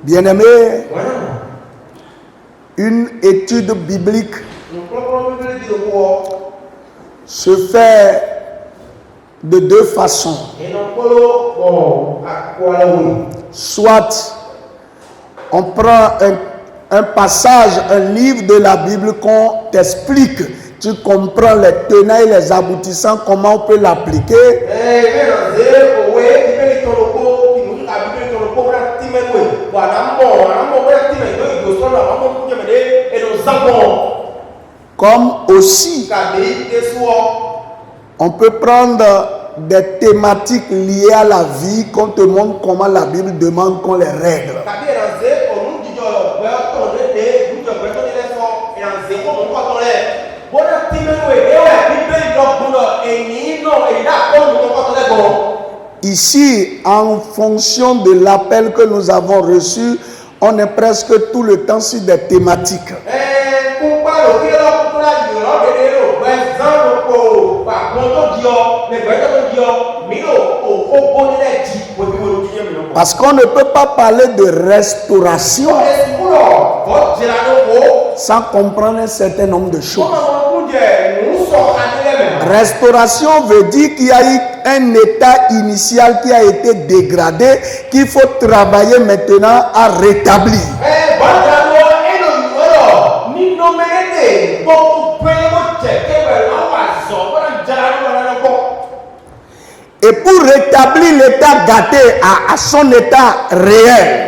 Bien-aimés, une étude biblique se fait de deux façons. Soit on prend un passage, un livre de la Bible qu'on t'explique, tu comprends les tenants et les aboutissants, comment on peut l'appliquer. Comme aussi, on peut prendre des thématiques liées à la vie qu'on te montre comment la Bible demande qu'on les règle. Ici, en fonction de l'appel que nous avons reçu, on est presque tout le temps sur des thématiques. Parce qu'on ne peut pas parler de restauration sans comprendre un certain nombre de choses. Restauration veut dire qu'il y a eu un état initial qui a été dégradé, qu'il faut travailler maintenant à rétablir. Et pour rétablir l'état gâté à son état réel,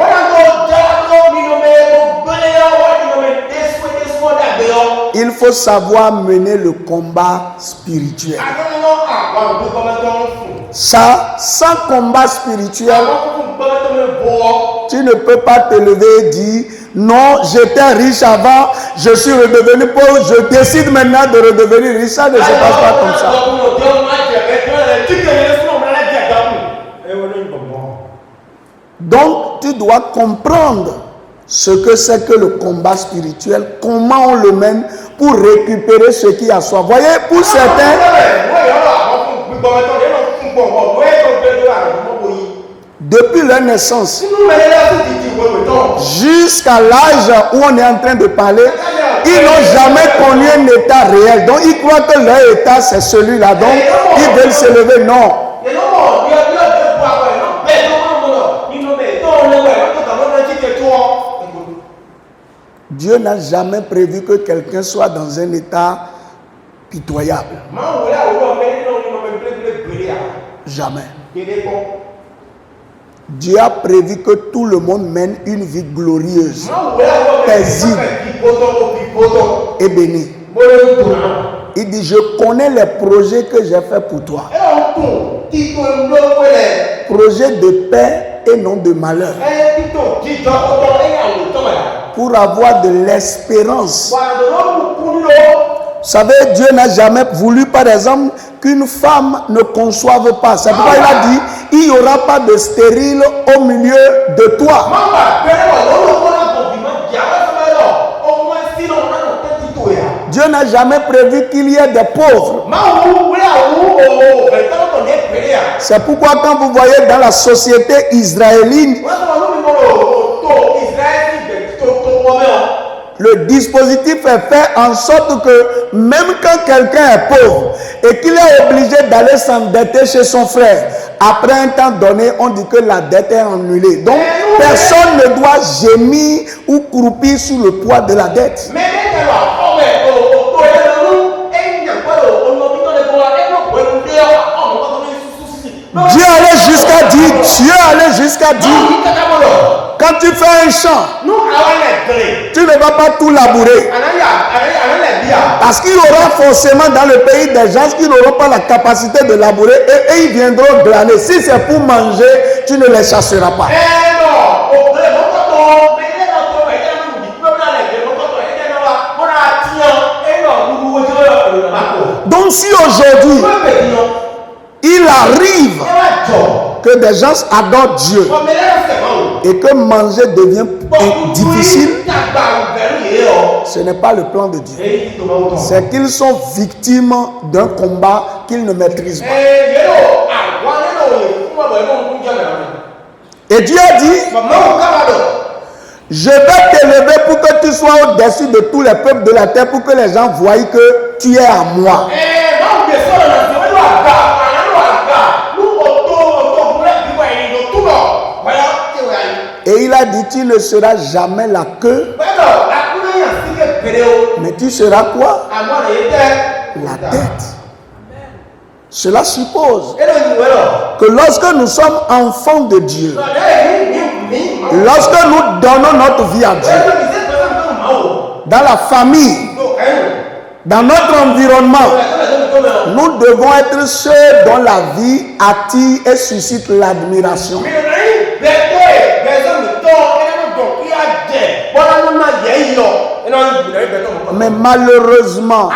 il faut savoir mener le combat spirituel. Ça, sans combat spirituel, tu ne peux pas te lever et dire non, j'étais riche avant, je suis redevenu pauvre, je décide maintenant de redevenir riche. Ça ne se passe pas comme ça. Donc, tu dois comprendre ce que c'est que le combat spirituel, comment on le mène pour récupérer ce qui est à soi. Voyez, pour certains, depuis leur naissance jusqu'à l'âge où on est en train de parler, ils n'ont jamais connu un état réel. Donc, ils croient que leur état, c'est celui-là. Donc, ils veulent se lever. Non. Dieu n'a jamais prévu que quelqu'un soit dans un état pitoyable. Jamais. Dieu a prévu que tout le monde mène une vie glorieuse, paisible et bénie. Il dit, je connais les projets que j'ai faits pour toi. Projets de paix et non de malheur. Pour avoir de l'espérance. Vous savez, Dieu n'a jamais voulu, par exemple, qu'une femme ne conçoive pas. C'est pourquoi il a dit, il n'y aura pas de stérile au milieu de toi. Dieu n'a jamais prévu qu'il y ait des pauvres. C'est pourquoi quand vous voyez dans la société israélienne, le dispositif est fait en sorte que même quand quelqu'un est pauvre et qu'il est obligé d'aller s'endetter chez son frère, après un temps donné, on dit que la dette est annulée. Donc, personne ne doit gémir ou croupir sous le poids de la dette. Dieu allait jusqu'à dire, quand tu fais un champ, tu ne vas pas tout labourer. Parce qu'il y aura forcément dans le pays des gens qui n'auront pas la capacité de labourer et ils viendront glaner. Si c'est pour manger, tu ne les chasseras pas. Donc si aujourd'hui, il arrive que des gens adorent Dieu et que manger devient difficile, ce n'est pas le plan de Dieu. C'est qu'ils sont victimes d'un combat qu'ils ne maîtrisent pas. Et Dieu a dit, Je vais t'élever pour que tu sois au-dessus de tous les peuples de la terre, pour que les gens voient que tu es à moi. Et il a dit, tu ne seras jamais la queue, mais tu seras quoi? La tête. Cela suppose que lorsque nous sommes enfants de Dieu, lorsque nous donnons notre vie à Dieu, dans la famille, dans notre environnement, nous devons être ceux dont la vie attire et suscite l'admiration. Mais malheureusement,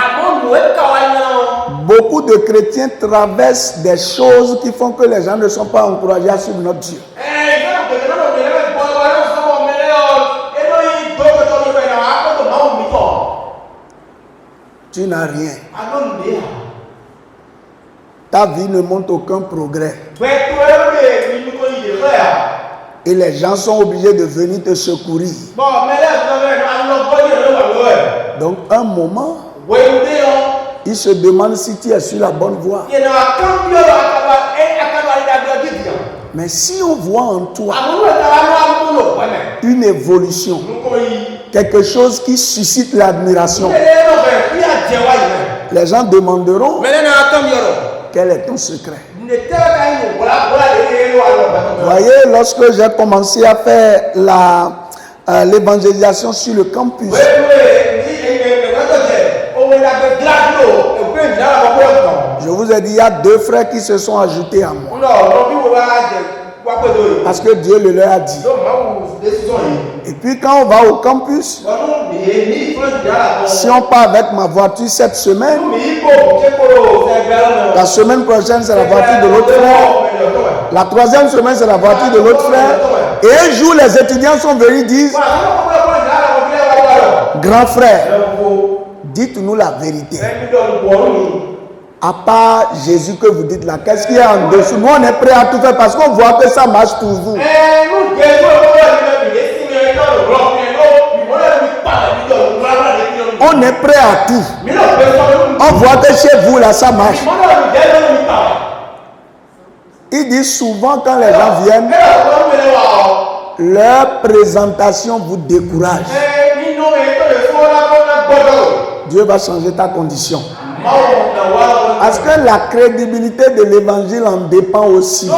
beaucoup de chrétiens traversent des choses qui font que les gens ne sont pas encouragés à suivre notre Dieu. Tu n'as rien. Ta vie ne montre aucun progrès. Et les gens sont obligés de venir te secourir. Donc, un moment, il se demande si tu es sur la bonne voie. Mais si on voit en toi une évolution, quelque chose qui suscite l'admiration, les gens demanderont quel est ton secret. Voyez, lorsque j'ai commencé à faire l'évangélisation sur le campus, je vous ai dit, il y a 2 frères qui se sont ajoutés à moi. Parce que Dieu le leur a dit. Et puis quand on va au campus, si on part avec ma voiture cette semaine, la semaine prochaine c'est la voiture de l'autre frère, la 3e semaine c'est la voiture de l'autre frère, et un jour les étudiants sont venus dire, grand frère, dites-nous la vérité. À part Jésus que vous dites là, qu'est-ce qu'il y a en dessous? Nous on est prêt à tout faire parce qu'on voit que ça marche pour vous. On est prêt à tout. On voit que chez vous là ça marche. Il dit souvent quand les gens viennent, leur présentation vous décourage. Dieu va changer ta condition. Parce que la crédibilité de l'évangile en dépend aussi.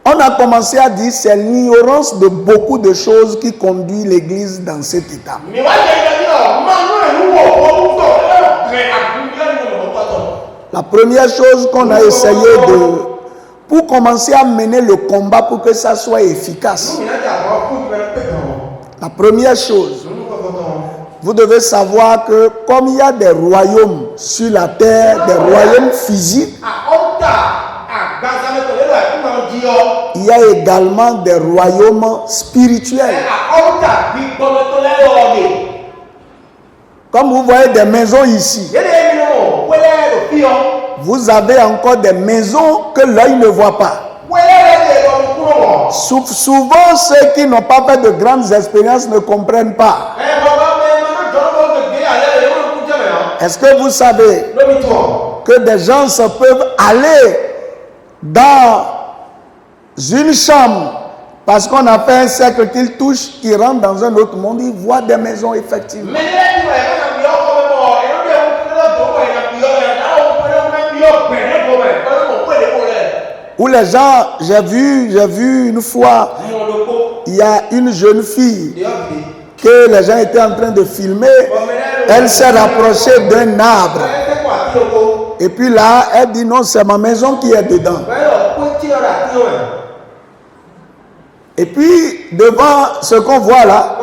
On a commencé à dire c'est l'ignorance de beaucoup de choses qui conduit l'Église dans cet état. La première chose qu'on a essayé pour commencer à mener le combat pour que ça soit efficace. La première chose, vous devez savoir que comme il y a des royaumes sur la terre, des royaumes physiques, il y a également des royaumes spirituels. Comme vous voyez des maisons ici, vous avez encore des maisons que l'œil ne voit pas. Souvent, ceux qui n'ont pas fait de grandes expériences ne comprennent pas. Est-ce que vous savez que des gens se peuvent aller dans une chambre parce qu'on a fait un cercle qu'ils touchent, ils rentrent dans un autre monde, ils voient des maisons effectivement. Où les gens, j'ai vu une fois, il y a une jeune fille que les gens étaient en train de filmer. Elle s'est rapprochée d'un arbre. Et puis là, elle dit non, c'est ma maison qui est dedans. Et puis, devant ce qu'on voit là,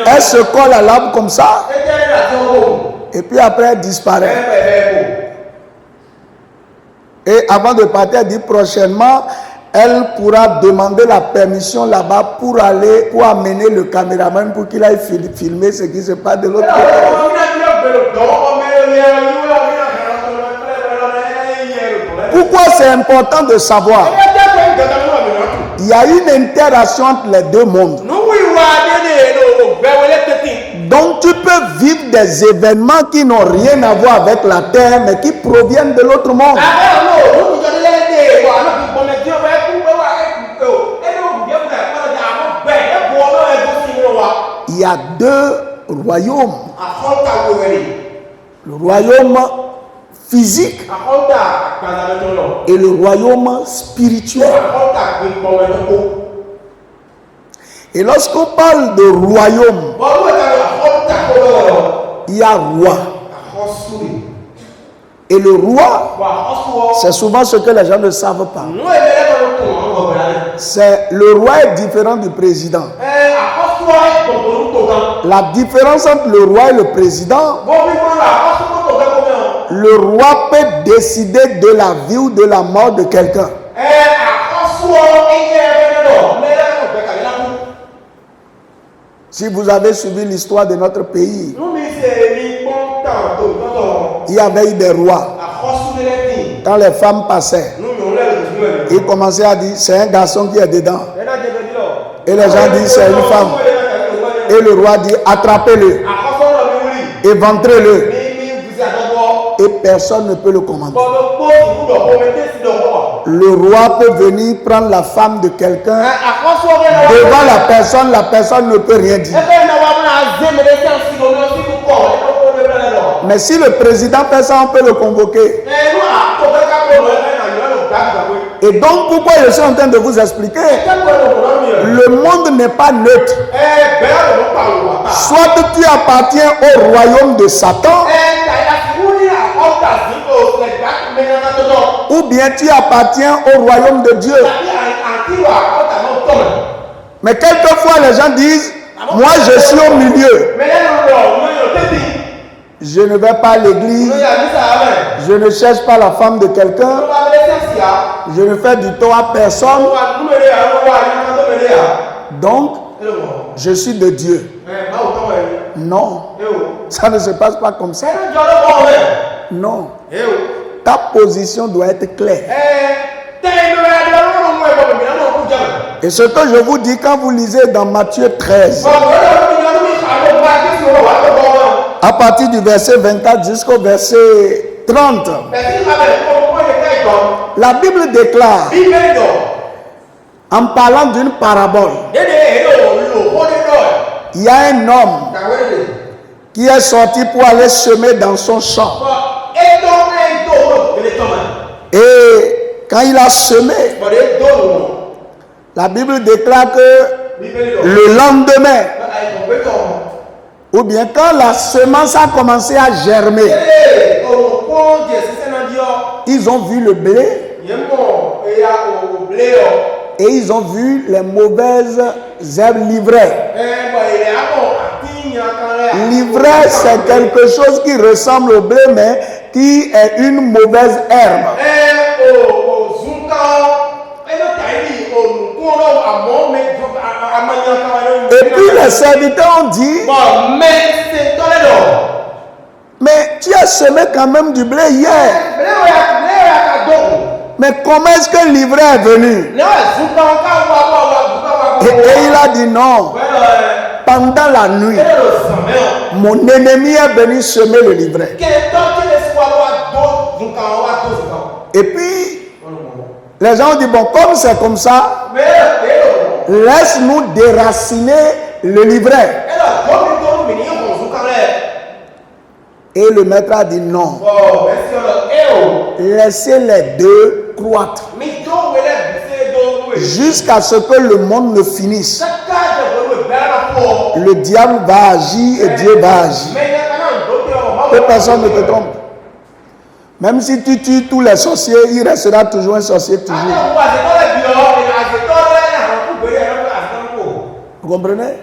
elle se colle à l'arbre comme ça. Et puis après, elle disparaît. Et avant de partir, elle dit prochainement, elle pourra demander la permission là-bas pour amener le caméraman pour qu'il aille filmer ce qui se passe de l'autre côté. Pourquoi c'est important de savoir? Il y a une interaction entre les deux mondes. Donc tu peux vivre des événements qui n'ont rien à voir avec la terre, mais qui proviennent de l'autre monde. Il y a deux royaumes. Le royaume physique et le royaume spirituel. Et lorsqu'on parle de royaume, il y a roi. Et le roi, c'est souvent ce que les gens ne savent pas. Le roi est différent du président. La différence entre le roi et le président, le roi peut décider de la vie ou de la mort de quelqu'un. Si vous avez suivi l'histoire de notre pays, il y avait eu des rois. Quand les femmes passaient, ils commençaient à dire, c'est un garçon qui est dedans. Et les gens disent, c'est une femme. Et le roi dit, attrapez-le, éventrez-le. Et personne ne peut le commander. Le roi peut venir prendre la femme de quelqu'un devant la personne ne peut rien dire. Mais si le président fait ça, on peut le convoquer. Et donc, pourquoi je suis en train de vous expliquer? Le monde n'est pas neutre. Soit tu appartiens au royaume de Satan, ou bien tu appartiens au royaume de Dieu. Mais quelquefois, les gens disent, moi je suis au milieu. Je ne vais pas à l'église. Je ne cherche pas la femme de quelqu'un. Je ne fais du tort à personne. Donc, je suis de Dieu. Non. Ça ne se passe pas comme ça. Non. Ta position doit être claire. Et ce que je vous dis quand vous lisez dans Matthieu 13, à partir du verset 24 jusqu'au verset 30, la Bible déclare, en parlant d'une parabole, il y a un homme qui est sorti pour aller semer dans son champ. Et quand il a semé, la Bible déclare que le lendemain, ou bien quand la semence a commencé à germer, ils ont vu le blé et ils ont vu les mauvaises herbes l'ivraie. L'ivraie, c'est quelque chose qui ressemble au blé, mais qui est une mauvaise herbe. Et puis les serviteurs ont dit, mais tu as semé quand même du blé hier. Mais comment est-ce que l'ivraie est venu? Et il a dit non. Pendant la nuit, mon ennemi est venu semer le livret. Et puis, les gens ont dit, bon, comme c'est comme ça, laisse-nous déraciner le livret. Et le maître a dit non. Laissez les deux croître jusqu'à ce que le monde ne finisse. Le diable va agir et Dieu va agir. Que personne ne te trompe. Même si tu tues tous les sorciers, il restera toujours un sorcier toujours. Vous comprenez?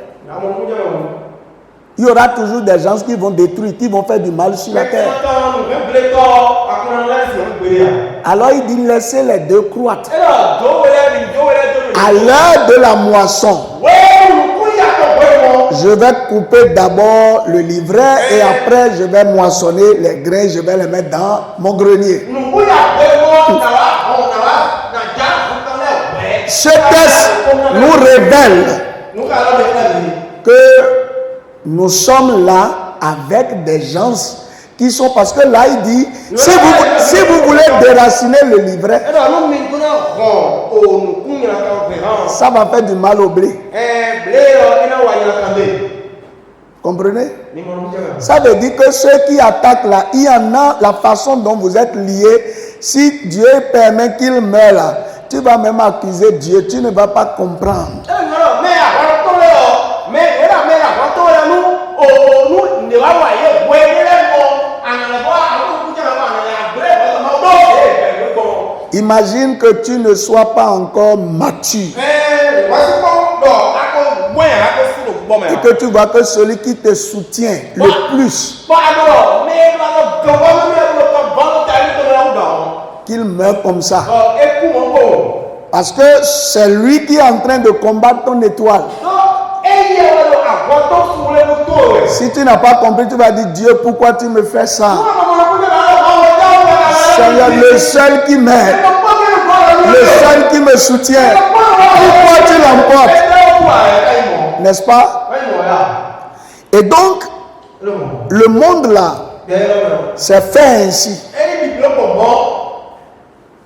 Il y aura toujours des gens qui vont détruire, qui vont faire du mal sur la terre. Alors il dit laissez les deux croître. À l'heure de la moisson, je vais couper d'abord le livret et après je vais moissonner les grains, je vais les mettre dans mon grenier. ce texte nous révèle que nous sommes là avec des gens qui sont, parce que là il dit, si vous voulez déraciner le livret, ça va faire du mal au blé. Comprenez? Ça veut dire que ceux qui attaquent là, il y en a la façon dont vous êtes liés. Si Dieu permet qu'il meure là, tu vas même accuser Dieu, tu ne vas pas comprendre. Imagine que tu ne sois pas encore mature. Et que tu vois que celui qui te soutient le plus, qu'il meurt comme ça. Parce que c'est lui qui est en train de combattre ton étoile. Si tu n'as pas compris, tu vas dire, Dieu, pourquoi tu me fais ça? Seigneur, le seul qui m'aide, le seul qui me soutient, pourquoi tu l'emportes? N'est-ce pas? Et donc, le monde là, c'est fait ainsi.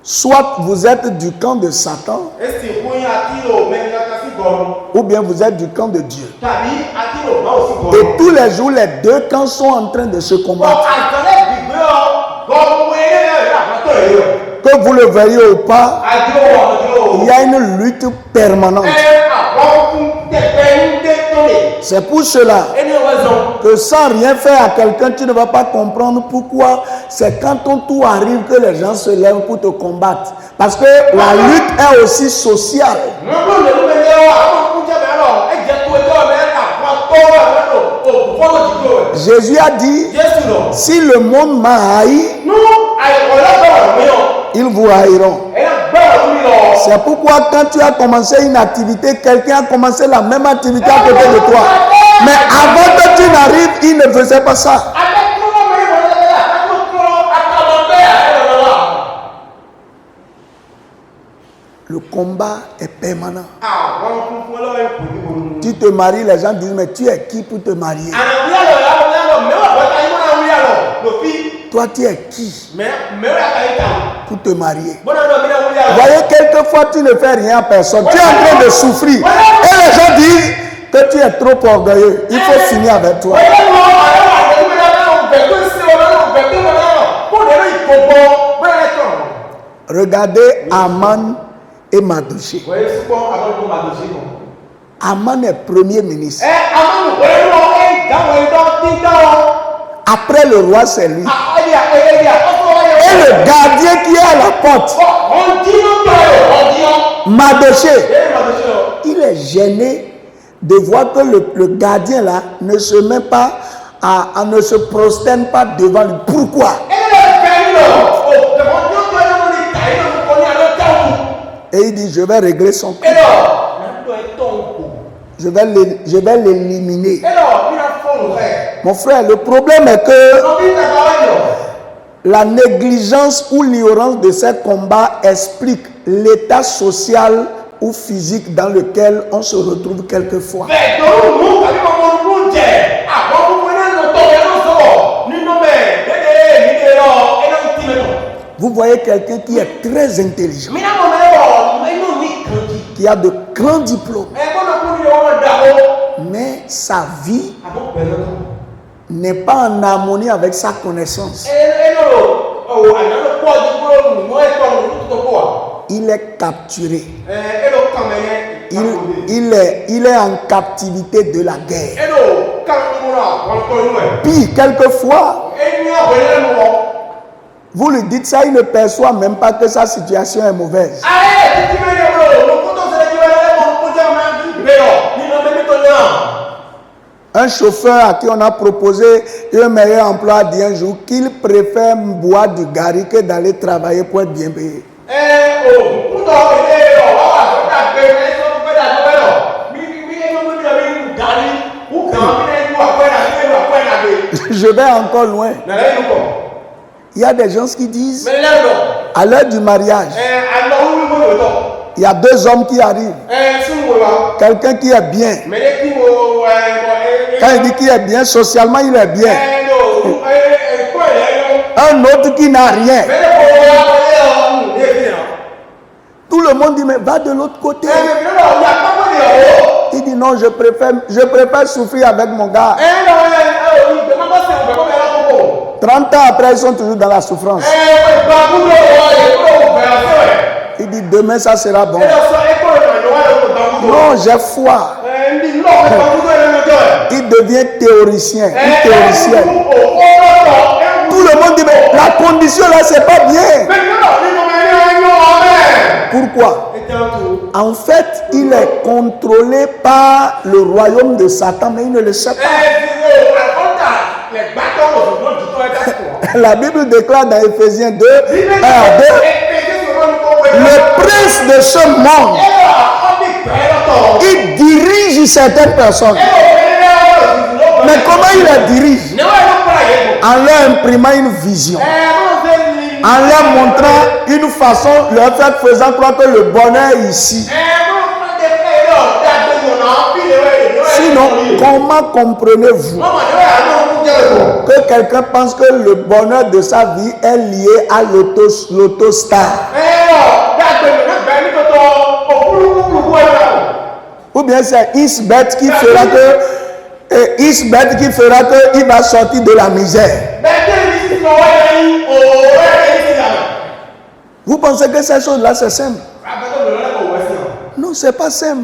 Soit vous êtes du camp de Satan, ou bien vous êtes du camp de Dieu. Et tous les jours, les deux camps sont en train de se combattre. Que vous le voyez ou pas, il y a une lutte permanente. C'est pour cela que sans rien faire à quelqu'un, tu ne vas pas comprendre pourquoi c'est quand ton tour arrive que les gens se lèvent pour te combattre. Parce que la lutte est aussi sociale. Jésus a dit, si le monde m'a haï, ils vous haïront. C'est pourquoi quand tu as commencé une activité, quelqu'un a commencé la même activité à côté de toi. Mais avant que tu n'arrives, il ne faisait pas ça. Le combat est permanent. Tu te maries, les gens disent, mais tu es qui pour te marier? Toi, tu es qui pour te marier? Vous voyez, quelquefois, tu ne fais rien à personne. Tu es en train de souffrir. Et les gens disent que tu es trop orgueilleux. Il faut finir avec toi. Regardez Aman et Mardochée. Aman est premier ministre. Après le roi, c'est lui. Et le gardien qui est à la porte, Mardochée, il est gêné de voir que le gardien là ne se met pas ne se prosterne pas devant lui. Pourquoi? Et il dit, je vais régler son cas. Je vais l'éliminer. Mon frère, le problème est que la négligence ou l'ignorance de ces combats explique l'état social ou physique dans lequel on se retrouve quelquefois. Vous voyez quelqu'un qui est très intelligent, qui a de grands diplômes, mais sa vie n'est pas en harmonie avec sa connaissance. Il est capturé. Il est en captivité de la guerre. Puis, quelquefois, vous lui dites ça, il ne perçoit même pas que sa situation est mauvaise. Un chauffeur à qui on a proposé un meilleur emploi a dit un jour qu'il préfère boire du gari que d'aller travailler pour être bien payé. Je vais encore loin. Il y a des gens qui disent, à l'heure du mariage, Il y a deux hommes qui arrivent. Quelqu'un qui est bien. Quand il dit qu'il est bien, socialement il est bien. Un autre qui n'a rien. Tout le monde dit, mais va de l'autre côté. Il dit, non, je préfère souffrir avec mon gars. 30 ans après, ils sont toujours dans la souffrance. Il dit, demain, ça sera bon. Non, j'ai foi. Il devient théoricien. Tout le monde dit, mais la condition là, c'est pas bien. Pourquoi? En fait, il est contrôlé par le royaume de Satan, mais il ne le sait pas. La Bible déclare dans Ephésiens 2, 1 à 2, le prince de ce monde, il dirige certaines personnes. Mais comment il les dirige? En leur imprimant une vision. En leur montrant une façon, leur faisant croire que le bonheur est ici. Sinon, comment comprenez-vous que quelqu'un pense que le bonheur de sa vie est lié à l'autostar? Ou bien c'est Isbeth qui fera que il va sortir de la misère. Vous pensez que ces choses-là c'est simple? Non, c'est pas simple.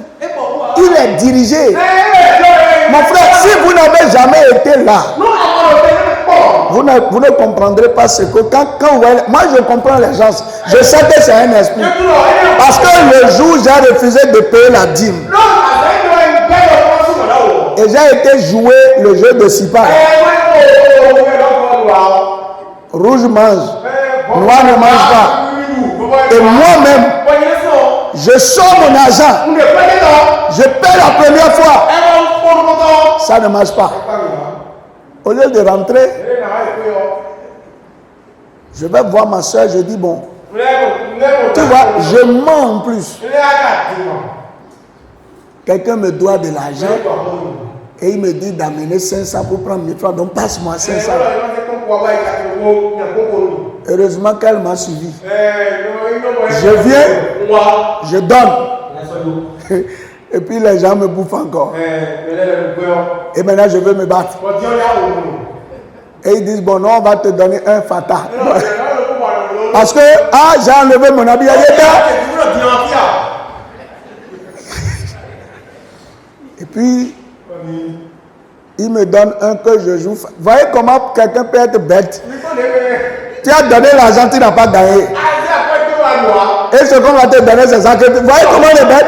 Il est dirigé. Mon frère, si vous n'avez jamais été là, vous ne comprendrez pas ce que moi je comprends les gens. Je sais que c'est un esprit. Parce que le jour où j'ai refusé de payer la dîme, et j'ai été jouer le jeu de Sipa. Rouge mange, noir ne mange pas. Et moi-même, je sors mon argent. Je paie la première fois. Ça ne marche pas. Au lieu de rentrer, je vais voir ma soeur, je dis bon, tu vois, je mens en plus. Quelqu'un me doit de l'argent et il me dit d'amener 500 pour prendre 1000 francs, donc passe-moi 500. Heureusement qu'elle m'a suivi. Je viens, je donne. Et puis les gens me bouffent encore. Et maintenant je veux me battre. Et ils disent, bon non, on va te donner un fata. Parce que, j'ai enlevé mon habit. Et puis, il me donne un que je joue. Voyez comment quelqu'un peut être bête. Tu as donné l'argent, tu n'as pas gagné. Et ce qu'on va te donner, c'est ça que tu... Voyez comment il est bête.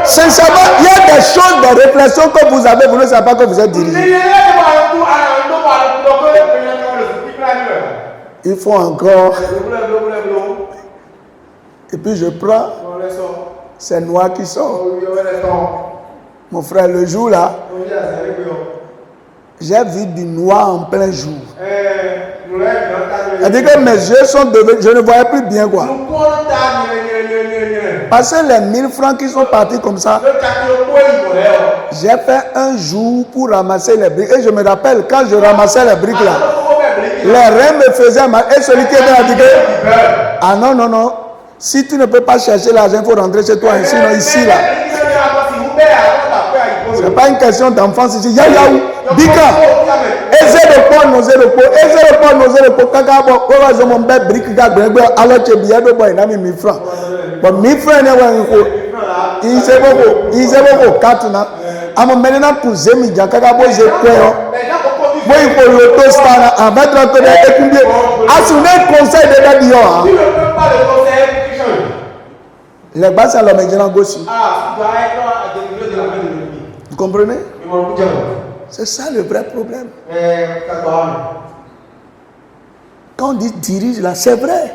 Sincèrement, il y a des choses, des réflexions que vous avez, vous ne savez pas que vous êtes dirigé. Il faut encore. Et puis je prends. C'est noir qui sort. Mon frère, le jour là, j'ai vu du noir en plein jour. C'est-à-dire que mes yeux sont devenus, je ne voyais plus bien quoi. Parce que les 1000 francs qui sont partis comme ça, j'ai fait un jour pour ramasser les briques. Et je me rappelle, quand je ramassais les briques là, les reins me faisaient mal. Et celui qui était là dit que, ah non, non, non, si tu ne peux pas chercher l'argent, il faut rentrer chez toi, sinon ici là. Ce n'est pas une question d'enfance ici. Yayaou, Bika, Ezéropo, Nozeropo, Ezéropo, Nozeropo, Kakabo, Orazo, mon bébé, brique, Gabriel, alors tu es bien de boy, n'a mis 1000 francs. Bon, 1000 francs, il s'est beaucoup, 4 ans. À mon maintenant, pour Zemi, Kakabo, Zékoyo, moi, il faut l'autostar, à mettre un peu d'écouter. Assumer le conseil de la Dior. Les bases à la médiane gauche. Vous comprenez? C'est ça le vrai problème. Quand on dit dirige là, c'est vrai.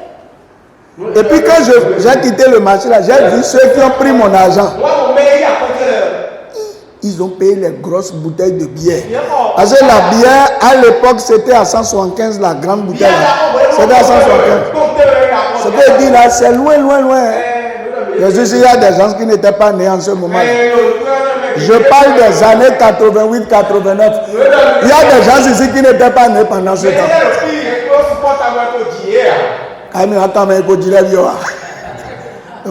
Et puis quand j'ai quitté le marché là, j'ai vu ceux qui ont pris mon argent. Ils ont payé les grosses bouteilles de bière. Parce que la bière, à l'époque, c'était à 175, la grande bouteille. C'était à 175. Ce que je dis là, c'est loin, loin, loin. Je suis sûr qu'il y a des gens qui n'étaient pas nés en ce moment. Je parle des années 88-89. Il y a des gens ici qui n'étaient pas nés pendant ce temps.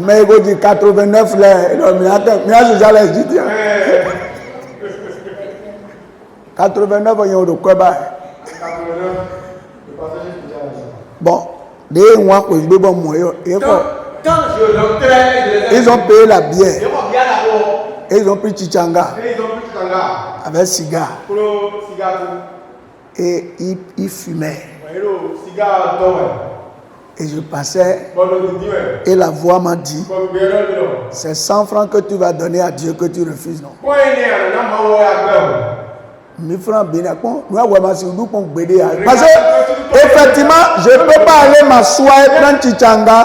Mais il dit 89 là, mais je les dis 89 il y a de quoi bah. Bon, ils ont payé la bière. Et ils ont pris chichanga avec cigare. Et ils fumaient. Et je passais, et la voix m'a dit, c'est 100 francs que tu vas donner à Dieu que tu refuses, non? 1000 francs, parce que, effectivement, je ne peux pas aller m'asseoir et prendre chichanga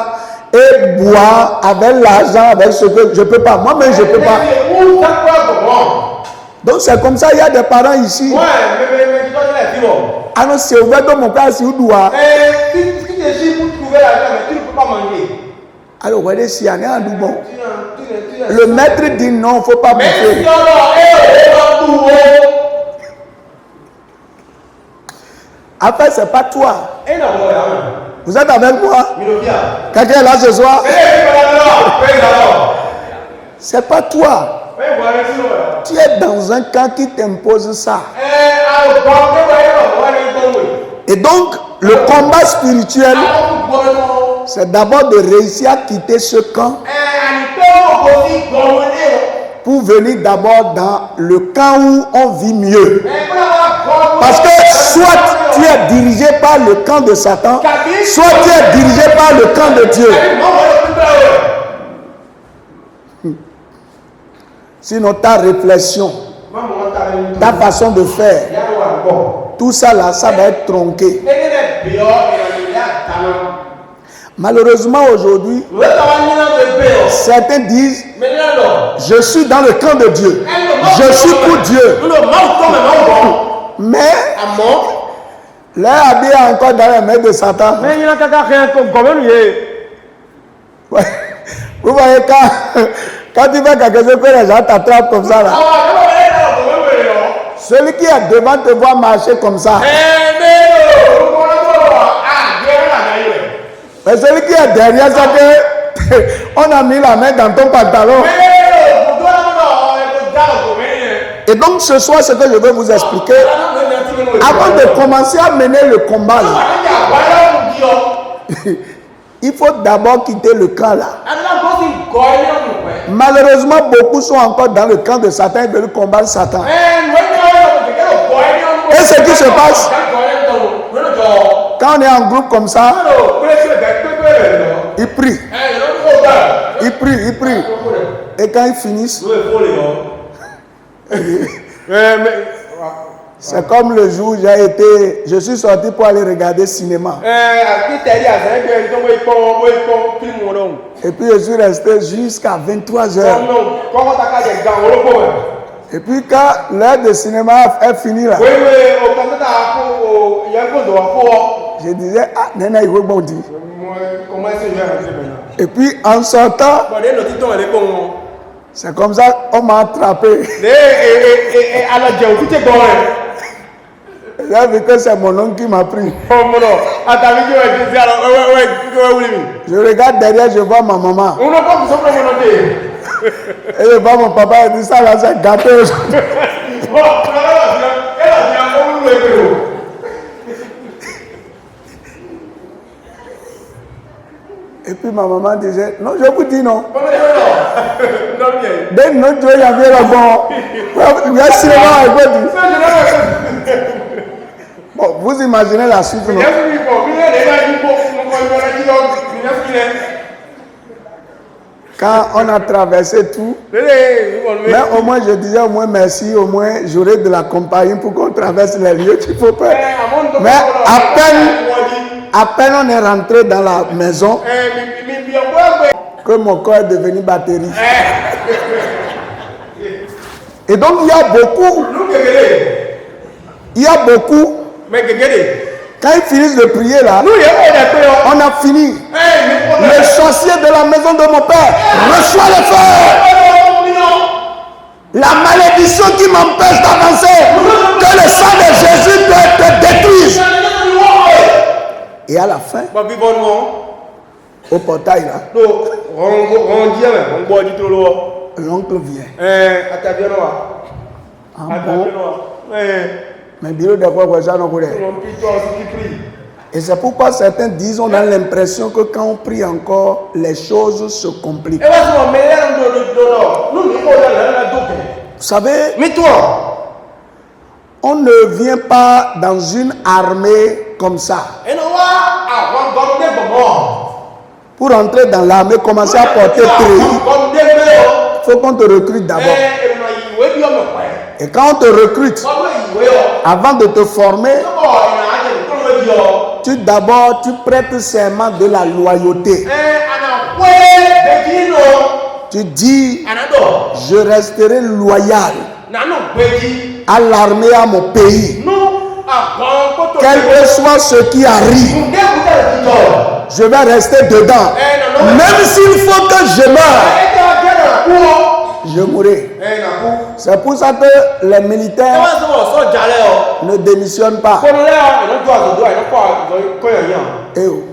et boire avec l'argent, avec ce que je ne peux pas. Moi-même, je ne peux pas. Donc, c'est comme ça, il y a des parents ici. Ah non, c'est ouvert dans mon cas, si vous doit. Alors, regardez si y a un bon. Le maître dit non, il ne faut pas bouffer. Après, ce n'est pas toi. Vous êtes avec moi? Quelqu'un est là ce soir? Ce n'est pas toi. Tu es dans un camp qui t'impose ça. Et donc, le combat spirituel, c'est d'abord de réussir à quitter ce camp pour venir d'abord dans le camp où on vit mieux. Parce que soit tu es dirigé par le camp de Satan, soit tu es dirigé par le camp de Dieu. Sinon, ta réflexion, ta façon de faire, tout ça là, ça va être tronqué. Malheureusement aujourd'hui, certains disent, je suis dans le camp de Dieu, je suis pour Dieu. Mais là, il y a encore dans les mains de Satan. Vous voyez, quand tu fais quelque chose que les gens t'attrapent comme ça là, celui qui est devant te voit marcher comme ça. Mais celui qui est derrière, ça que on a mis la main dans ton pantalon. Et donc ce soir, ce que je veux vous expliquer, avant de commencer à mener le combat, il faut d'abord quitter le camp là. Malheureusement, beaucoup sont encore dans le camp de Satan et veulent combattre Satan. Et ce qui se passe, quand on est en groupe comme ça, ils prient. Ils prient, ils prient. Et quand ils finissent, c'est comme le jour où je suis sorti pour aller regarder cinéma. Et puis je suis resté jusqu'à 23h. Et puis quand l'heure de cinéma est finie là, je disais, ah, Nena, il faut bon dire. Et puis en sortant, c'est comme ça on m'a attrapé. J'ai vu que c'est mon oncle qui m'a pris. Je regarde derrière, je vois ma maman. Et je vois mon papa, il dit ça là, c'est gâté. Et puis ma maman disait, non, je vous dis non. Dès que notre Dieu y avait le bon, il y a cinéma avec vous. Bon, vous imaginez la suite, non? Quand on a traversé tout, mais au moins je disais au moins merci, au moins j'aurai de la compagnie pour qu'on traverse les lieux qu'il faut pas. Mais à peine on est rentré dans la maison, que mon corps est devenu batterie. Et donc il y a beaucoup, quand ils finissent de prier là, on a fini. Le sorcier de la maison de mon père reçoit le feu. La malédiction qui m'empêche d'avancer, que le sang de Jésus te détruise. Et à la fin, au portail là, l'oncle vient. Ah bon? Mais bureau de quoi ça non. Et c'est pourquoi certains disent, on a l'impression que quand on prie encore, les choses se compliquent. Vous savez, on ne vient pas dans une armée comme ça. Pour entrer dans l'armée, commencer à porter treillis, il faut qu'on te recrute d'abord. Et quand on te recrute, avant de te former, tu prêtes serment de la loyauté. Tu dis, je resterai loyal à l'armée, à mon pays. Quel que soit ce qui arrive, je vais rester dedans. Même s'il faut que je meure, je mourrai. C'est pour ça que les militaires ne démissionnent pas. Et où?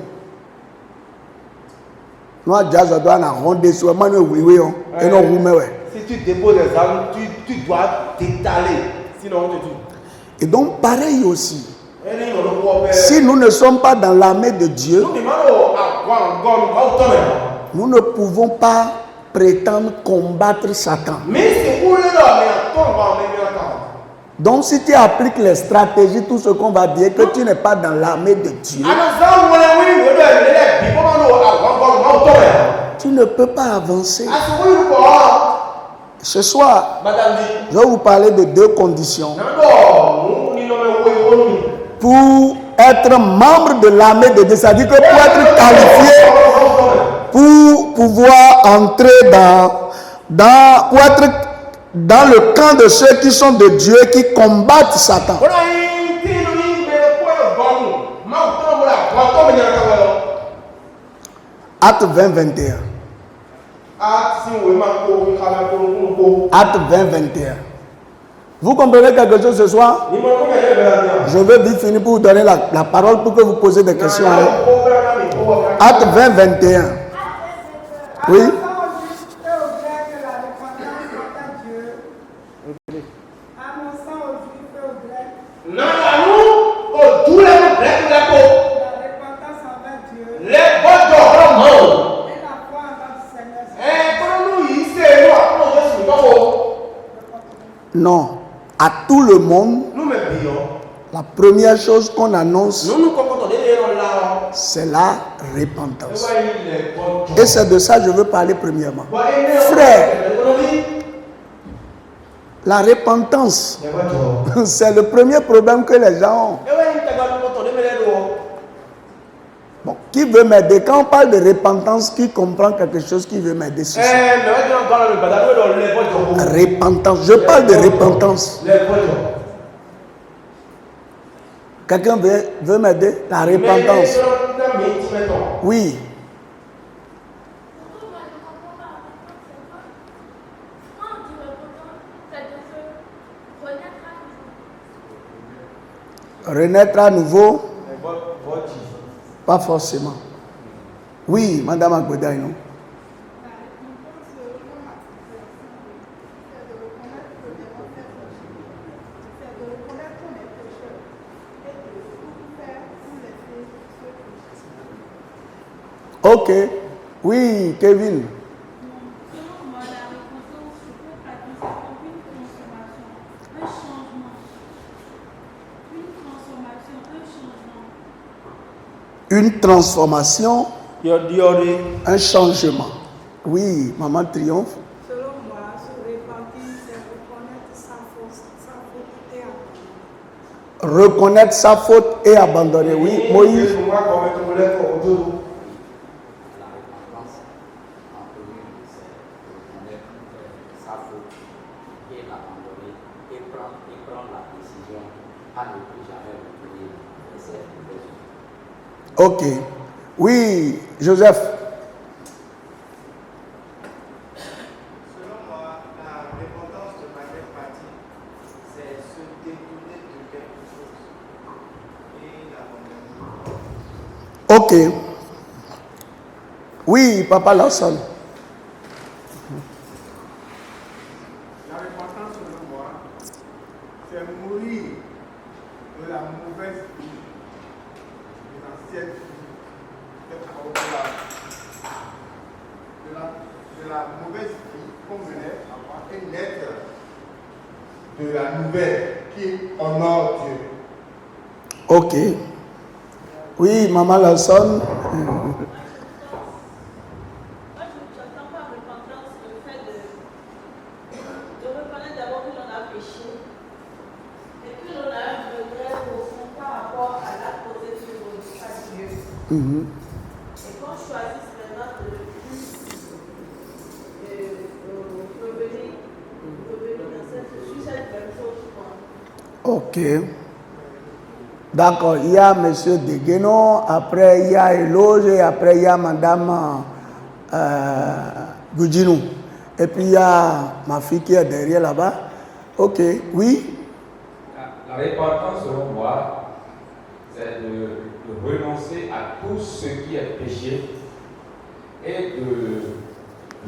Nous avons des soins, si tu déposes les armes, tu dois t'étaler. Sinon, on te tue. Et donc, pareil aussi. Si nous ne sommes pas dans l'armée de Dieu, nous ne pouvons pas prétendre combattre Satan. Donc, si tu appliques les stratégies, tout ce qu'on va dire, que tu n'es pas dans l'armée de Dieu, tu ne peux pas avancer. Ce soir, je vais vous parler de deux conditions pour être membre de l'armée de Dieu. C'est-à-dire que pour être qualifié, pour pouvoir entrer pour être dans le camp de ceux qui sont de Dieu, qui combattent Satan. Acte 20-21. Acte 20-21. Vous comprenez quelque chose ce soir? Je veux vite finir pour vous donner la parole pour que vous posez des questions. Acte 20-21. Oui. Non, à tout le monde, la première chose qu'on annonce, c'est la repentance. Et c'est de ça que je veux parler premièrement. Frère, la repentance, c'est le premier problème que les gens ont. Bon, qui veut m'aider? Quand on parle de repentance, qui comprend quelque chose qui veut m'aider? Repentance. Je parle de repentance. Quelqu'un veut m'aider? La repentance. Oui. Renaître à nouveau? Pas forcément. Oui, Madame Agbedaï, non? Ok. Oui, Kevin. Une transformation, un changement. Oui, Maman Triomphe. Selon moi, se repentir, c'est reconnaître sa faute et abandonner. Oui, Moïse. Ok. Oui, Joseph. Ok. Oui, Papa Lawson. La repentance, selon moi, c'est mourir de la mauvaise vie, de l'ancienne vie, de la mauvaise vie qu'on venait avoir et naître de la nouvelle qui honore Dieu. Ok. Oui, Maman Lawson. Moi, je n'entends pas repentance le fait de reconnaître d'abord que l'on a péché et que l'on a un regret profond par rapport à l'acte posé sur Dieu. Et qu'on choisisse maintenant de ne plus revenir sur cette même chose. Ok. D'accord, il y a M. Deguenon, après il y a Eloge, et après il y a Mme Goudjinou. Et puis il y a ma fille qui est derrière là-bas. Ok, oui. La repentance, selon moi, c'est de renoncer à tout ce qui est péché et de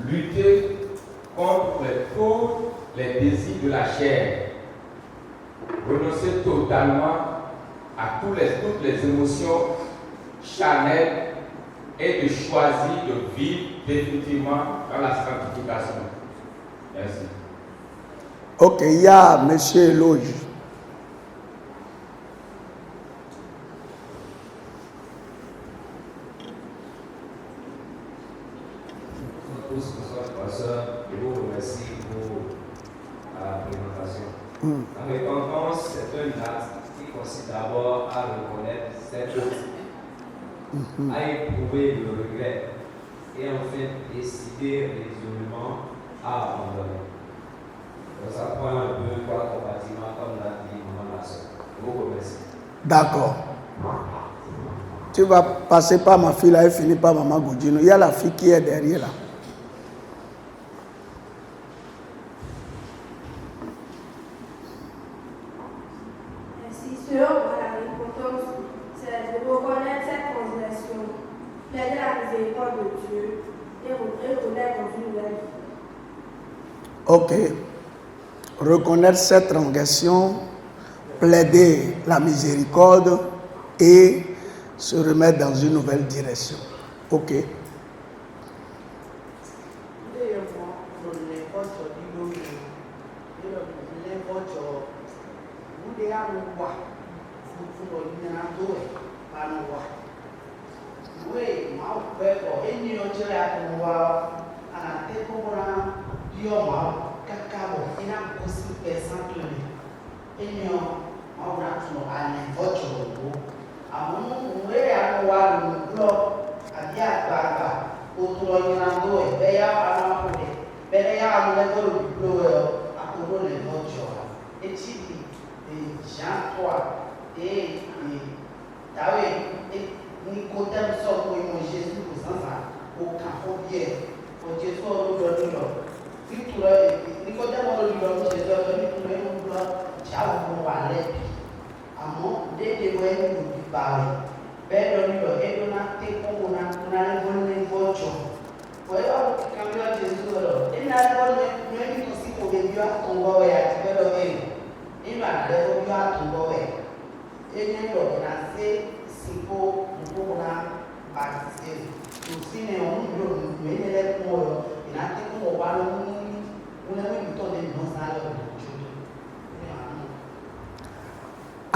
lutter contre tous les désirs de la chair. Renoncer totalement à toutes les émotions charnelles et de choisir de vivre définitivement dans la sanctification. Merci. Ok, il y a M. Eloge. Je vous remercie pour la présentation. La repentance, c'est un acte qui consiste d'abord à reconnaître ses fautes, à éprouver le regret et enfin décider résolument à abandonner. Donc ça prend un peu trois compartiments comme l'a dit Maman Lawson. Je vous remercie. D'accord. Tu vas passer par ma fille là et finir par Maman Goudjinou. Il y a la fille qui est derrière là. Selon moi, la repentance, c'est de reconnaître cette transgression, plaider la miséricorde de Dieu et reconnaître dans une nouvelle vie. Ok. Reconnaître cette transgression, plaider la miséricorde et se remettre dans une nouvelle direction. Ok.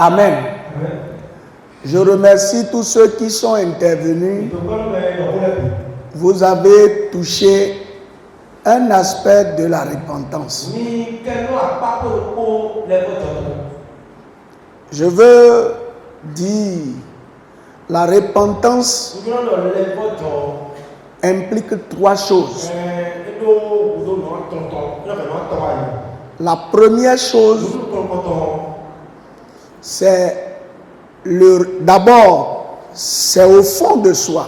Amen. Je remercie tous ceux qui sont intervenus. Vous avez touché un aspect de la repentance. Je veux dire, la repentance implique trois choses. La première chose, c'est d'abord, c'est au fond de soi.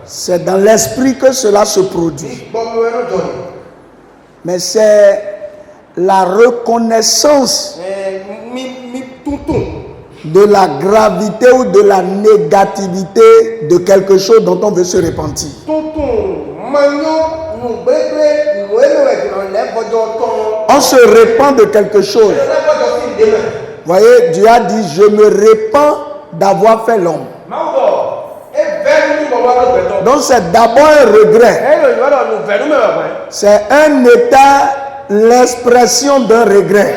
C'est dans l'esprit que cela se produit. Mais c'est la reconnaissance de la gravité ou de la négativité de quelque chose dont on veut se repentir. On se repent de quelque chose. Voyez, Dieu a dit, je me repens d'avoir fait l'homme. Donc c'est d'abord un regret. C'est un état, l'expression d'un regret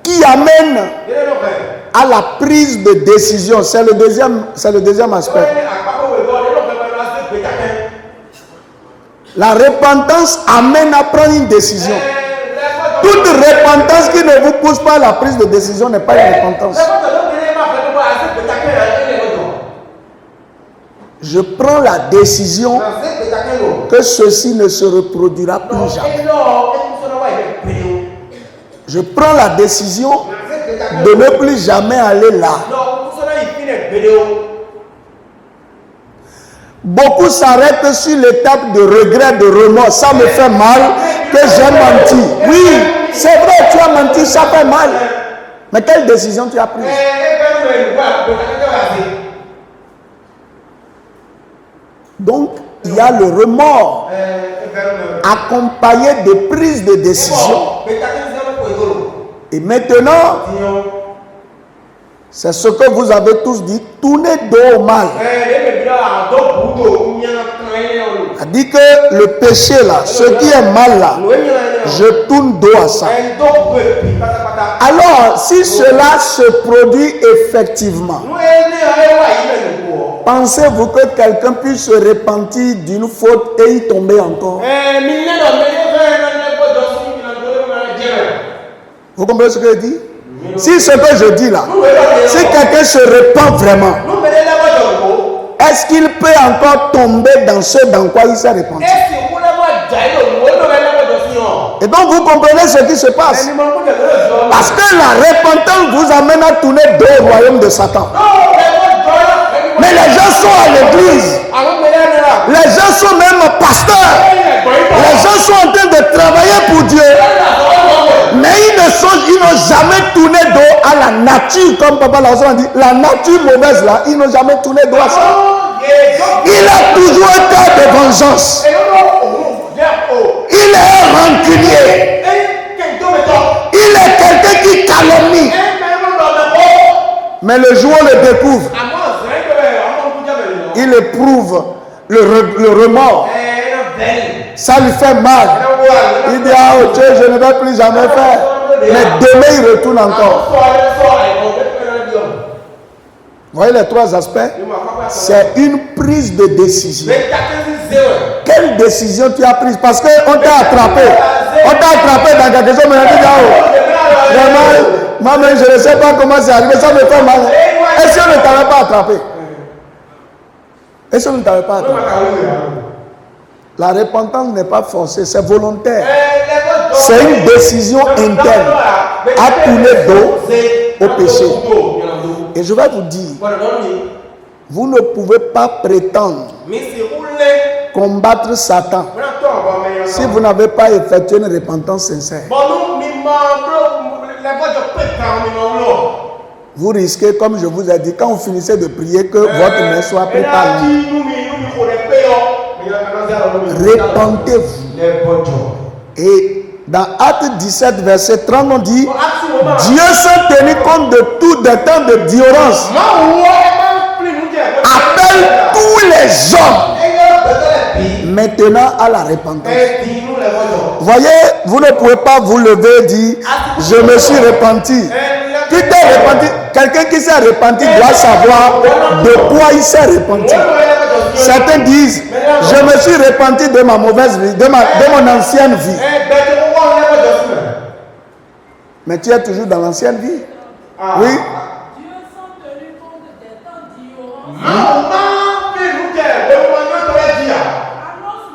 qui amène à la prise de décision. C'est le deuxième aspect. La repentance amène à prendre une décision. Toute repentance qui ne vous pousse pas à la prise de décision n'est pas une repentance. Je prends la décision que ceci ne se reproduira plus jamais. Je prends la décision de ne plus jamais aller là. Beaucoup s'arrêtent sur l'étape de regret, de remords. Ça me fait mal que j'ai menti. Oui, c'est vrai, tu as menti, ça fait mal. Mais quelle décision tu as prise? Donc, il y a le remords accompagné de prises de décision. Et maintenant, c'est ce que vous avez tous dit, tournez dos au mal. A dit que le péché là, ce qui est mal là, je tourne dos à ça. Alors, si cela se produit effectivement, pensez-vous que quelqu'un puisse se repentir d'une faute et y tomber encore? Vous comprenez ce que je dis? Si ce que je dis là, si quelqu'un se repent vraiment, est-ce qu'il peut encore tomber dans ce dans quoi il s'est repenti? Et donc vous comprenez ce qui se passe. Parce que la repentance vous amène à tourner dos au royaume de Satan. Mais les gens sont à l'église. Les gens sont même pasteurs. Les gens sont en train de travailler pour Dieu. Mais ils n'ont jamais tourné dos à la nature, comme Papa Lazare a dit. La nature mauvaise là, ils n'ont jamais tourné dos à ça. Il a toujours un cœur de vengeance. Il est rancunier. Il est quelqu'un qui calomnie. Mais le jour où on le découvre, il éprouve le remords. Ça lui fait mal. Il dit, ah oh Dieu, je ne vais plus jamais faire. Mais demain, il retourne encore. Vous voyez les trois aspects? C'est une prise de décision. Quelle décision tu as prise? Parce qu'on t'a attrapé. On t'a attrapé dans quelque chose, mais on dit, ah vraiment, moi-même, je ne sais pas comment c'est arrivé. Ça me fait mal. Est-ce qu'on ne t'avait pas attrapé? Est-ce qu'on ne t'avait pas attrapé? La repentance n'est pas forcée, c'est volontaire. C'est une décision interne à tourner dos au péché. Et je vais vous dire, vous ne pouvez pas prétendre combattre Satan si vous n'avez pas effectué une repentance sincère. Vous risquez, comme je vous ai dit, quand vous finissez de prier, que votre main soit prise par lui. Repentez-vous. Et dans Actes 17, verset 30, on dit, Dieu s'est tenu compte de tout des temps de violence. Appelle tous les hommes maintenant à la repentance. Voyez, vous ne pouvez pas vous lever et dire, je me suis repenti. Qui t'est repenti? Quelqu'un qui s'est repenti doit savoir de quoi il s'est repenti. Certains disent, je me suis repenti de ma mauvaise vie, de mon ancienne vie. Mais tu es toujours dans l'ancienne vie. Oui. Dieu s'en tenu compte des temps d'ignorance. Annonce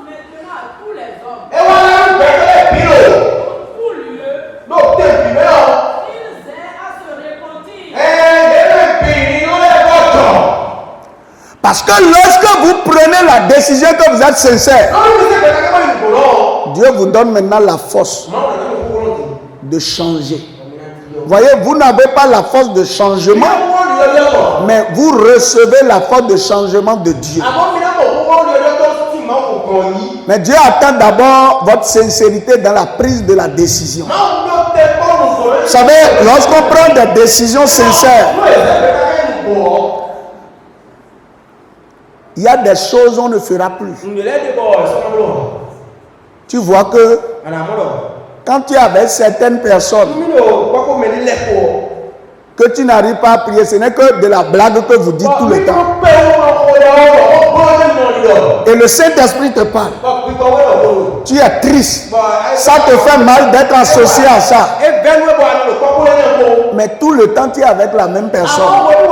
maintenant à tous les hommes. Tout lieu. Ils aient à se repentir. Parce que lorsque vous prenez la décision que vous êtes sincère, Dieu vous donne maintenant la force de changer. Voyez, vous n'avez pas la force de changement, mais vous recevez la force de changement de Dieu. Mais Dieu attend d'abord votre sincérité dans la prise de la décision. Vous savez, lorsqu'on prend des décisions sincères, il y a des choses qu'on ne fera plus. Tu vois que quand tu es avec certaines personnes, que tu n'arrives pas à prier, ce n'est que de la blague que vous dites tout le temps. Et le Saint-Esprit te parle. Tu es triste. Ça te fait mal d'être associé à ça. Mais tout le temps, tu es avec la même personne.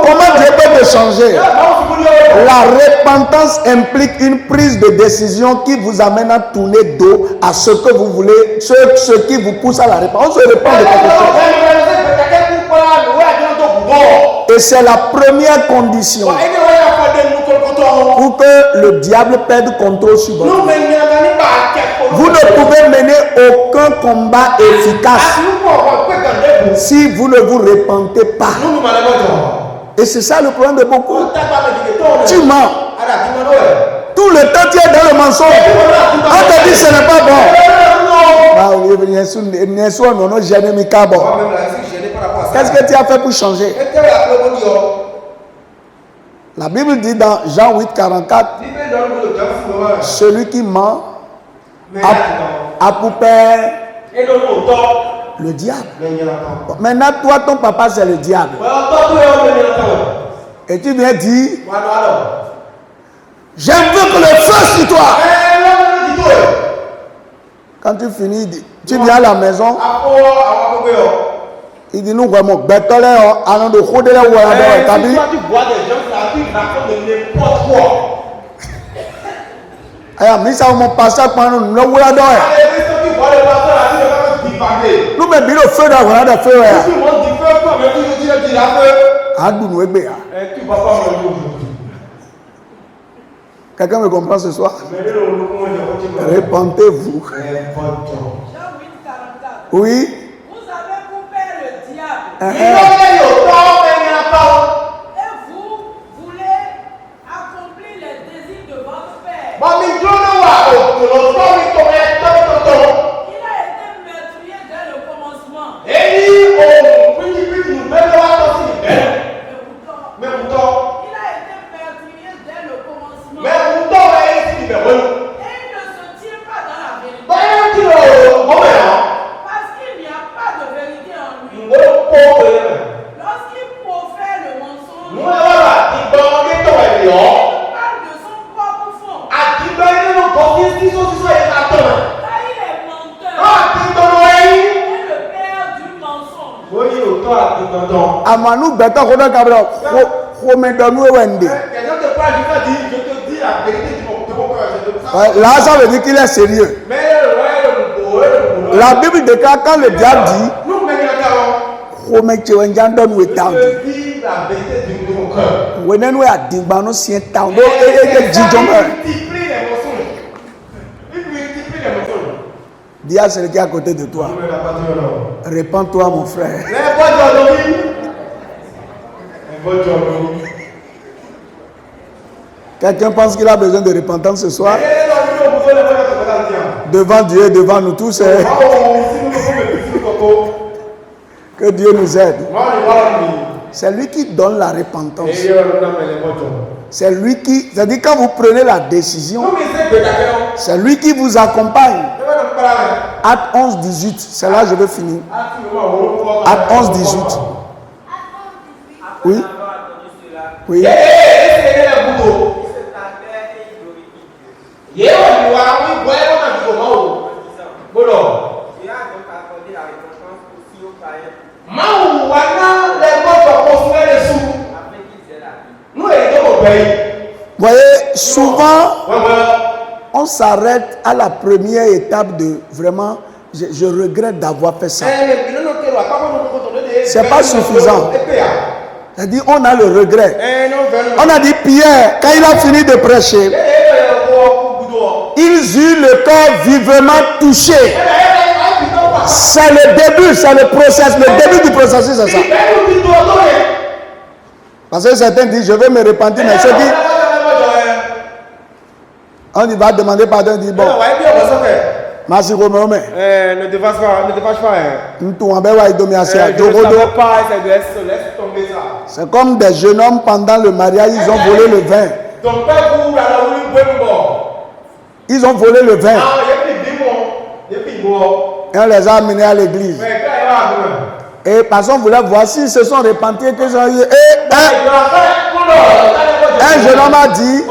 Comment Dieu peut te changer? La repentance implique une prise de décision qui vous amène à tourner dos à ce que vous voulez, ce qui vous pousse à la repentance. On se repent de quelque chose. Et c'est la première condition pour que le diable perde contrôle sur votre vie. Vous ne pouvez mener aucun combat efficace si vous ne vous repentez pas. Et c'est ça le problème de beaucoup. Tu mens. Tout le temps tu es dans le mensonge. On te dit ce n'est pas bon. Qu'est-ce que tu as fait pour changer? La Bible dit dans Jean 8, 44, celui qui ment a pour père le diable. Maintenant, toi, ton papa, c'est le diable. Et tu viens dire, j'aimerais que le feu sur toi. Quand tu finis, tu viens à la maison. Il dit nous vraiment bêtole allant de roder la voie dans tabi. Tu vois des gens là qui racontent de n'importe quoi. Aya mi sa mo passer pendant nous la voie dans. Tu vois les pasteurs là qui veulent divaguer. Nous me biro feu dans voie de feu. Tu vois du feu quoi mais tu dis la feu. Adu nous egbe ya. Tu vas pas me dire. Quelqu'un me comprend ce soir? Repentez-vous. Oui. Et vous voulez accomplir les désirs de votre père. Il a été meurtrier dès le commencement. Mais pourtant, il a été meurtrier dès le commencement. Et il ne se tient pas dans la vérité. Parce qu'il n'y a pas de vérité en lui. Lorsqu'il profère le mensonge, il parle de son propre fond. Car il est menteur. Et le père du mensonge. Amanou beta koda kabra ko me donu wende. Je te dis la vérité de mon cœur. Là ça veut dire qu'il est sérieux. La Bible déclare quand le diable dit ko me chewenjan don we down. Je dis la vérité de mon cœur. Wenen we adigba no sien town. Do e jijomer. Dis à celui qui est à côté de toi. Répands-toi, mon frère. Quelqu'un pense qu'il a besoin de repentance ce soir? Devant Dieu et devant nous tous. Que Dieu nous aide. C'est lui qui donne la repentance. C'est lui qui... C'est-à-dire quand vous prenez la décision, c'est lui qui vous accompagne. Acte 11, 18. C'est là que je vais finir. Acte 11, 18. Oui. Oui. Vous voyez, souvent, on s'arrête à la première étape de vraiment, je regrette d'avoir fait ça. C'est pas suffisant. C'est-à-dire, on a le regret. On a dit Pierre, quand il a fini de prêcher, ils eurent le cœur vivement touché. C'est le début, c'est le processus. Le début du processus, c'est ça. Parce que certains disent, je vais me repentir, mais ceux qui... On y va demander pardon, on dit, bon. Merci, Romain. Ne dépasse pas. C'est comme des jeunes hommes pendant le mariage, ils ont volé le vin. Ils ont volé le vin. Et on les a amenés à l'église. Et parce qu'on voulait voir s'ils se sont repentis. Un jeune homme a dit,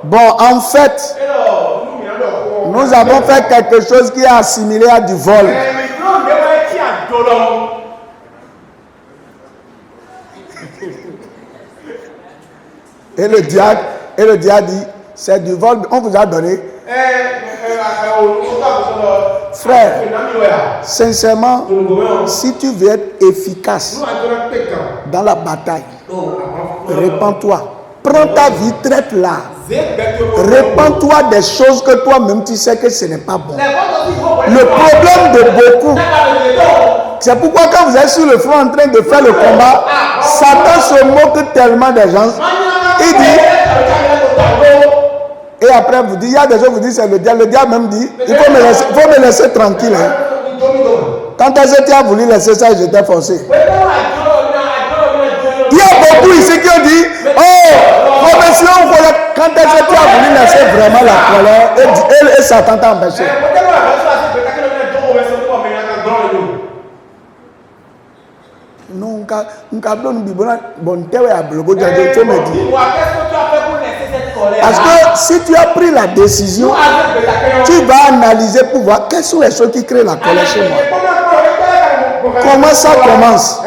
bon, en fait, nous avons fait quelque chose qui est assimilé à du vol. Et le diable dit, c'est du vol, on vous a donné. Frère, sincèrement, si tu veux être efficace dans la bataille, répands-toi. Prends ta vie, traite-la. Répands-toi des choses que toi-même tu sais que ce n'est pas bon. Le problème de beaucoup, c'est pourquoi quand vous êtes sur le front en train de faire le combat, Satan se moque tellement des gens. Il dit, et après vous dit, il y a des gens qui vous disent c'est le diable. Le diable même dit, il faut me laisser tranquille. Hein. Quand est-ce que tu as voulu laisser ça, j'étais forcé. Il y a beaucoup ici qui ont dit, oh, monsieur, quand est-ce que tu as voulu laisser vraiment la colère et Satan t'a empêché. Non, parce que si tu as pris la décision, tu vas analyser pour voir quelles sont les choses qui créent la colère chez moi. Comment ça commence?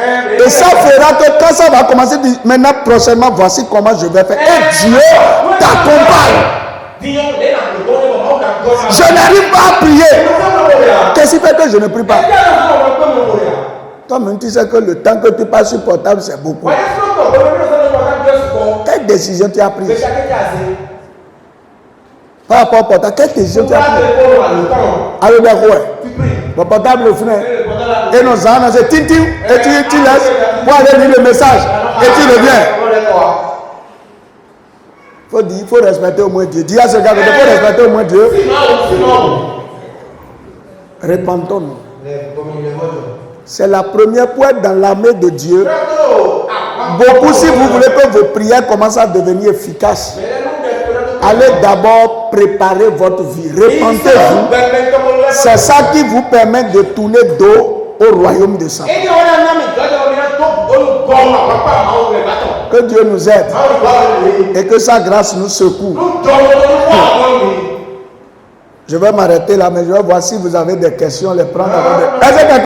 Et ça fera que quand ça va commencer, maintenant prochainement, voici comment je vais faire. Et Dieu t'accompagne. Je n'arrive pas à prier. Qu'est-ce qui fait que je ne prie pas? Toi-même, tu sais que le temps que tu passes sur portable, c'est beaucoup. Quelle décision tu as prise? Par rapport au portable, quelle décision tu as prise? Allez, bien, ouais. Le portable, le frère. Et nos âmes, c'est tim, et tu laisses pour aller lire le message. Et tu reviens. Il faut respecter au moins Dieu. Dis à ce gars, il faut respecter au moins Dieu. Répentons-nous. C'est la première fois dans l'armée de Dieu. Beaucoup, si vous voulez que vos prières commencent à devenir efficaces, allez d'abord préparer votre vie. Répentez-vous. C'est ça qui vous permet de tourner dos au royaume de Satan. Que Dieu nous aide et que sa grâce nous secoue. Je vais m'arrêter là, mais je vais voir si vous avez des questions, les prendre avant de...